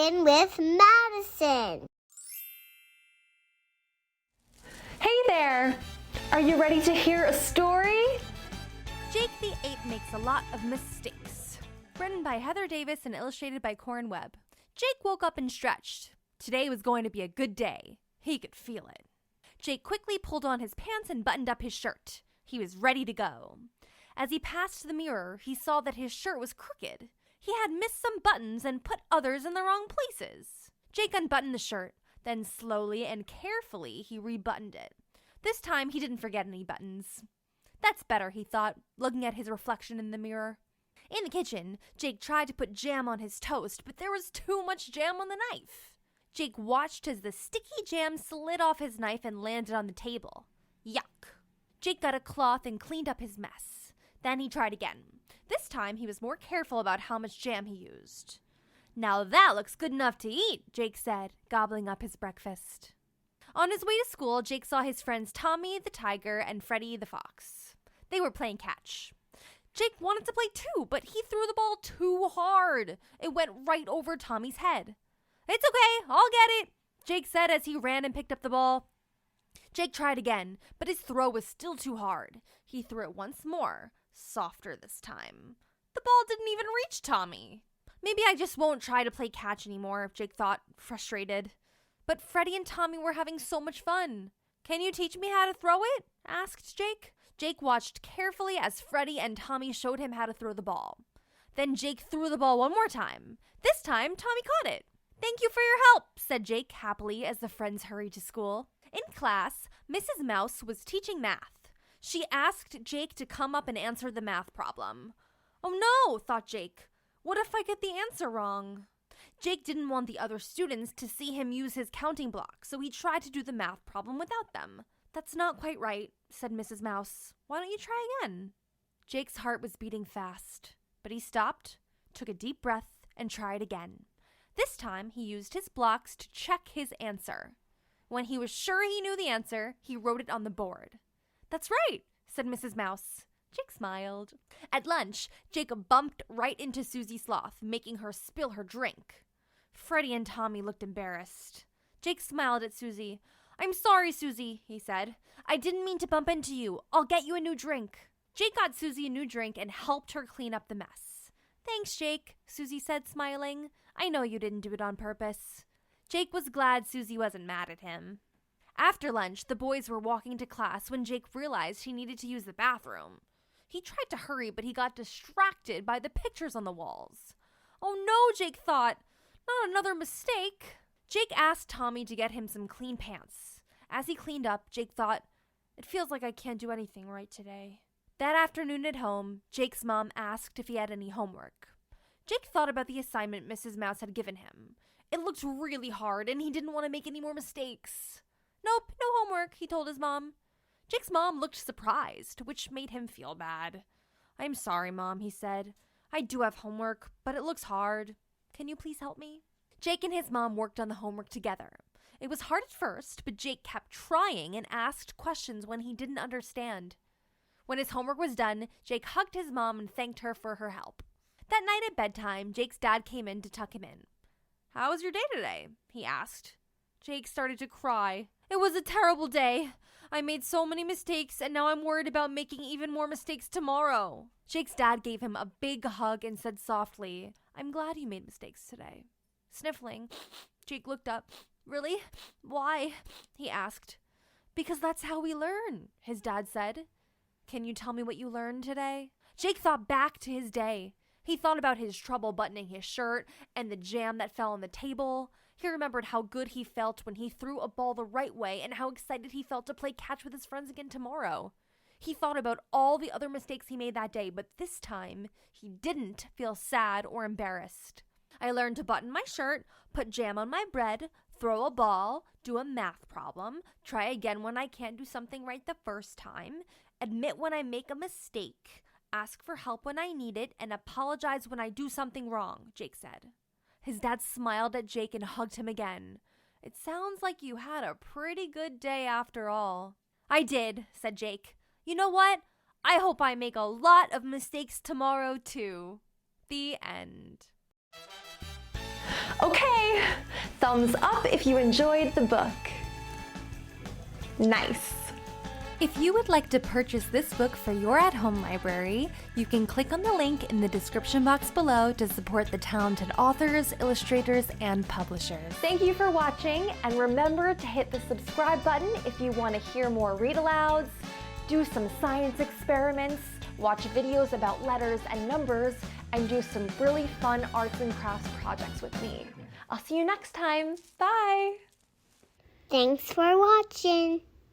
Listen with Madison. Hey there! Are you ready to hear a story? Jake the Ape Makes a Lot of Mistakes. Written by Heather Davis and illustrated by Corryn Webb. Jake woke up and stretched. Today was going to be a good day. He could feel it. Jake quickly pulled on his pants and buttoned up his shirt. He was ready to go. As he passed the mirror, he saw that his shirt was crooked. He had missed some buttons and put others in the wrong places. Jake unbuttoned the shirt. Then slowly and carefully he rebuttoned it. This time he didn't forget any buttons. That's better, he thought, looking at his reflection in the mirror. In the kitchen, Jake tried to put jam on his toast, but there was too much jam on the knife. Jake watched as the sticky jam slid off his knife and landed on the table. Yuck. Jake got a cloth and cleaned up his mess. Then he tried again. This time he was more careful about how much jam he used. "Now that looks good enough to eat," Jake said, gobbling up his breakfast. On his way to school, Jake saw his friends Tommy the tiger and Freddie the fox. They were playing catch. Jake wanted to play too, but he threw the ball too hard. It went right over Tommy's head. "It's okay, I'll get it," Jake said as he ran and picked up the ball. Jake tried again, but his throw was still too hard. He threw it once more, softer this time. The ball didn't even reach Tommy. Maybe I just won't try to play catch anymore, Jake thought, frustrated. But Freddie and Tommy were having so much fun. "Can you teach me how to throw it?" asked Jake. Jake watched carefully as Freddie and Tommy showed him how to throw the ball. Then Jake threw the ball one more time. This time, Tommy caught it. "Thank you for your help," said Jake happily as the friends hurried to school. In class, Mrs. Mouse was teaching math. She asked Jake to come up and answer the math problem. "Oh no," thought Jake. "What if I get the answer wrong?" Jake didn't want the other students to see him use his counting blocks, so he tried to do the math problem without them. "That's not quite right," said Mrs. Mouse. "Why don't you try again?" Jake's heart was beating fast, but he stopped, took a deep breath, and tried again. This time, he used his blocks to check his answer. When he was sure he knew the answer, he wrote it on the board. "That's right," said Mrs. Mouse. Jake smiled. At lunch, Jake bumped right into Susie Sloth, making her spill her drink. Freddie and Tommy looked embarrassed. Jake smiled at Susie. "I'm sorry, Susie," he said. "I didn't mean to bump into you. I'll get you a new drink." Jake got Susie a new drink and helped her clean up the mess. "Thanks, Jake," Susie said, smiling. "I know you didn't do it on purpose." Jake was glad Susie wasn't mad at him. After lunch, the boys were walking to class when Jake realized he needed to use the bathroom. He tried to hurry, but he got distracted by the pictures on the walls. "Oh no," Jake thought. "Not another mistake." Jake asked Tommy to get him some clean pants. As he cleaned up, Jake thought, "It feels like I can't do anything right today." That afternoon at home, Jake's mom asked if he had any homework. Jake thought about the assignment Mrs. Mouse had given him. It looked really hard, and he didn't want to make any more mistakes. "Nope, no homework," he told his mom. Jake's mom looked surprised, which made him feel bad. "I'm sorry, Mom," he said. "I do have homework, but it looks hard. Can you please help me?" Jake and his mom worked on the homework together. It was hard at first, but Jake kept trying and asked questions when he didn't understand. When his homework was done, Jake hugged his mom and thanked her for her help. That night at bedtime, Jake's dad came in to tuck him in. "How was your day today?" he asked. Jake started to cry. "It was a terrible day. I made so many mistakes, and now I'm worried about making even more mistakes tomorrow." Jake's dad gave him a big hug and said softly, "I'm glad you made mistakes today." Sniffling, Jake looked up. "Really? Why?" he asked. "Because that's how we learn," his dad said. "Can you tell me what you learned today?" Jake thought back to his day. He thought about his trouble buttoning his shirt and the jam that fell on the table. He remembered how good he felt when he threw a ball the right way and how excited he felt to play catch with his friends again tomorrow. He thought about all the other mistakes he made that day, but this time, he didn't feel sad or embarrassed. "I learned to button my shirt, put jam on my bread, throw a ball, do a math problem, try again when I can't do something right the first time, admit when I make a mistake, ask for help when I need it, and apologize when I do something wrong," Jake said. His dad smiled at Jake and hugged him again. "It sounds like you had a pretty good day after all." "I did," said Jake. "You know what? I hope I make a lot of mistakes tomorrow, too." The end. Okay, thumbs up if you enjoyed the book. Nice. If you would like to purchase this book for your at-home library, you can click on the link in the description box below to support the talented authors, illustrators, and publishers. Thank you for watching, and remember to hit the subscribe button if you want to hear more read-alouds, do some science experiments, watch videos about letters and numbers, and do some really fun arts and crafts projects with me. I'll see you next time. Bye! Thanks for watching.